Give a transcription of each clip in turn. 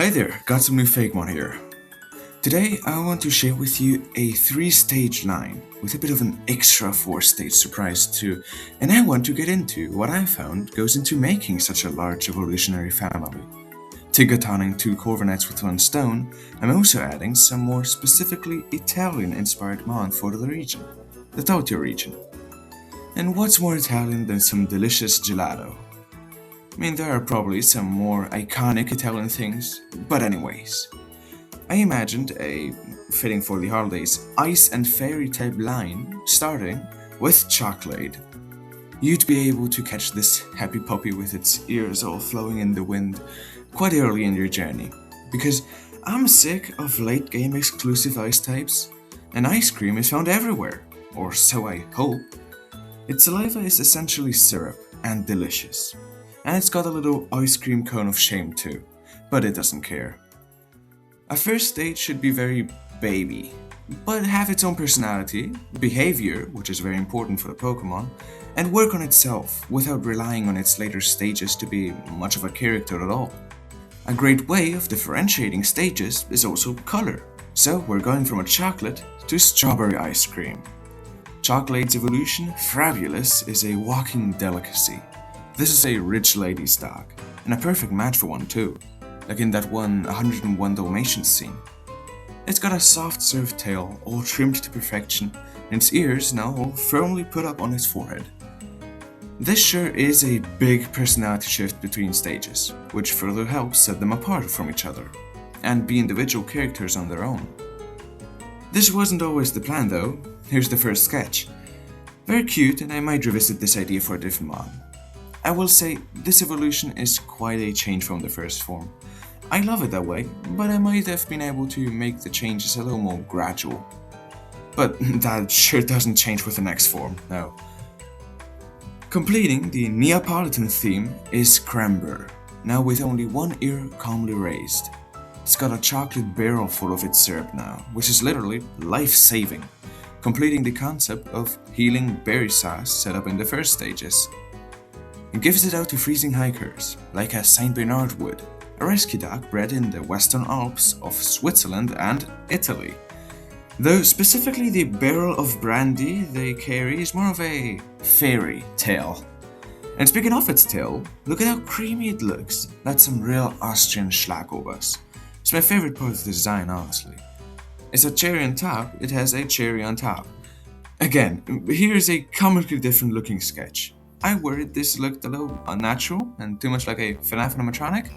Hey there, got some new Fakemon here. Today I want to share with you a 3-stage line with a bit of an extra 4-stage surprise too, and I want to get into what I found goes into making such a large evolutionary family. Tigataning 2 Corviknights with 1 stone, I'm also adding some more specifically Italian-inspired mon for the region, the Tokyo region. And what's more Italian than some delicious gelato? I mean, there are probably some more iconic Italian things, but anyways. I imagined a, fitting for the holidays, ice and fairy type line starting with chocolate. You'd be able to catch this happy puppy with its ears all flowing in the wind quite early in your journey, because I'm sick of late game exclusive ice types, and ice cream is found everywhere, or so I hope. Its saliva is essentially syrup and delicious, and it's got a little ice cream cone of shame too, but it doesn't care. A first stage should be very baby, but have its own personality, behavior, which is very important for the Pokémon, and work on itself without relying on its later stages to be much of a character at all. A great way of differentiating stages is also color, so we're going from a chocolate to strawberry ice cream. Chocolate's evolution, Fabulous, is a walking delicacy. This is a rich lady's dog, and a perfect match for one too, like in that one 101 Dalmatians scene. It's got a soft served tail, all trimmed to perfection, and its ears now all firmly put up on its forehead. This sure is a big personality shift between stages, which further helps set them apart from each other, and be individual characters on their own. This wasn't always the plan though. Here's the first sketch. Very cute, and I might revisit this idea for a different mod. I will say, this evolution is quite a change from the first form. I love it that way, but I might have been able to make the changes a little more gradual. But that sure doesn't change with the next form, no. Completing the Neapolitan theme is Crember, now with only one ear calmly raised. It's got a chocolate barrel full of its syrup now, which is literally life-saving, completing the concept of healing berry sauce set up in the first stages. It gives it out to freezing hikers, like a Saint Bernard would, a rescue dog bred in the Western Alps of Switzerland and Italy. Though specifically the barrel of brandy they carry is more of a fairy tale. And speaking of its tail, look at how creamy it looks. That's some real Austrian Schlagobers. It's my favorite part of the design, honestly. It's a cherry on top, it has a cherry on top. Again, here's a comically different looking sketch. I worried this looked a little unnatural and too much like a FNAF animatronic,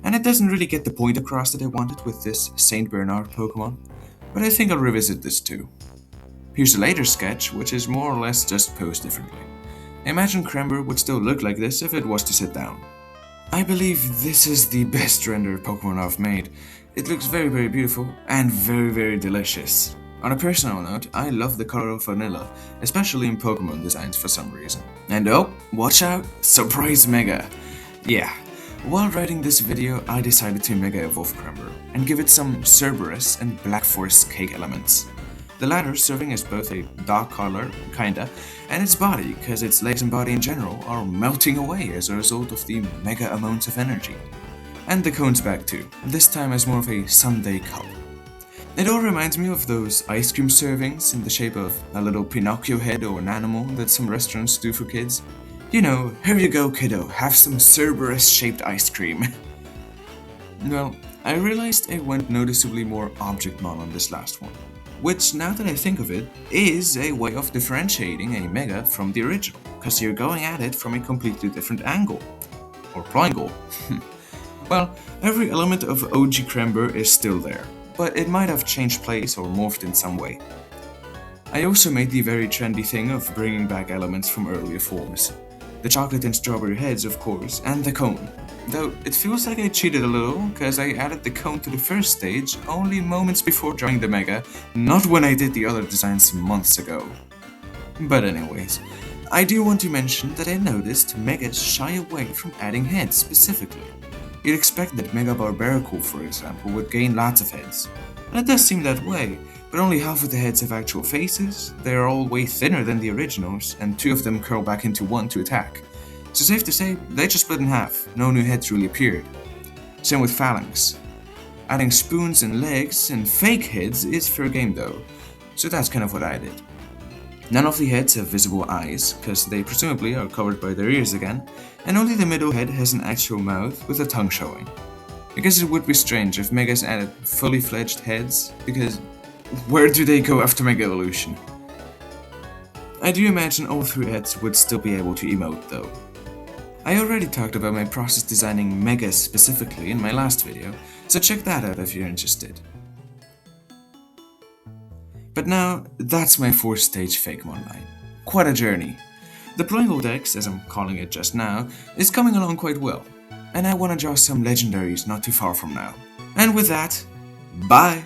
and it doesn't really get the point across that I wanted with this Saint Bernard Pokémon, but I think I'll revisit this too. Here's a later sketch, which is more or less just posed differently. I imagine Crember would still look like this if it was to sit down. I believe this is the best rendered Pokémon I've made. It looks very beautiful and very delicious. On a personal note, I love the color of vanilla, especially in Pokémon designs for some reason. And oh, watch out, surprise Mega! Yeah, while writing this video I decided to Mega Evolve Crember and give it some Cerberus and Black Forest cake elements. The latter serving as both a dog collar, kinda, and its body, cause its legs and body in general are melting away as a result of the mega amounts of energy. And the cone's back too, this time as more of a sundae cup. It all reminds me of those ice cream servings in the shape of a little Pinocchio head or an animal that some restaurants do for kids. You know, here you go kiddo, have some Cerberus shaped ice cream. Well, I realized I went noticeably more object mod on this last one, which now that I think of it, is a way of differentiating a Mega from the original, cause you're going at it from a completely different angle. Or ploingle. Well, every element of OG Crember is still there, but it might have changed place or morphed in some way. I also made the very trendy thing of bringing back elements from earlier forms. The chocolate and strawberry heads, of course, and the cone. Though it feels like I cheated a little, cause I added the cone to the first stage only moments before drawing the Mega, not when I did the other designs months ago. But anyways, I do want to mention that I noticed Megas shy away from adding heads specifically. You'd expect that Mega Barbarical, for example, would gain lots of heads, and it does seem that way, but only half of the heads have actual faces, they are all way thinner than the originals, and 2 of them curl back into one to attack. So safe to say, they just split in half, no new heads really appeared. Same with Phalanx. Adding spoons and legs and fake heads is fair game though, so that's kind of what I did. None of the heads have visible eyes, because they presumably are covered by their ears again, and only the middle head has an actual mouth with a tongue showing. I guess it would be strange if Megas added fully fledged heads, because where do they go after Mega Evolution? I do imagine all 3 heads would still be able to emote though. I already talked about my process designing Megas specifically in my last video, so check that out if you're interested. But now, that's my 4-stage Fakemon line. Quite a journey. The Pringle Dex, as I'm calling it just now, is coming along quite well, and I wanna draw some legendaries not too far from now. And with that, bye!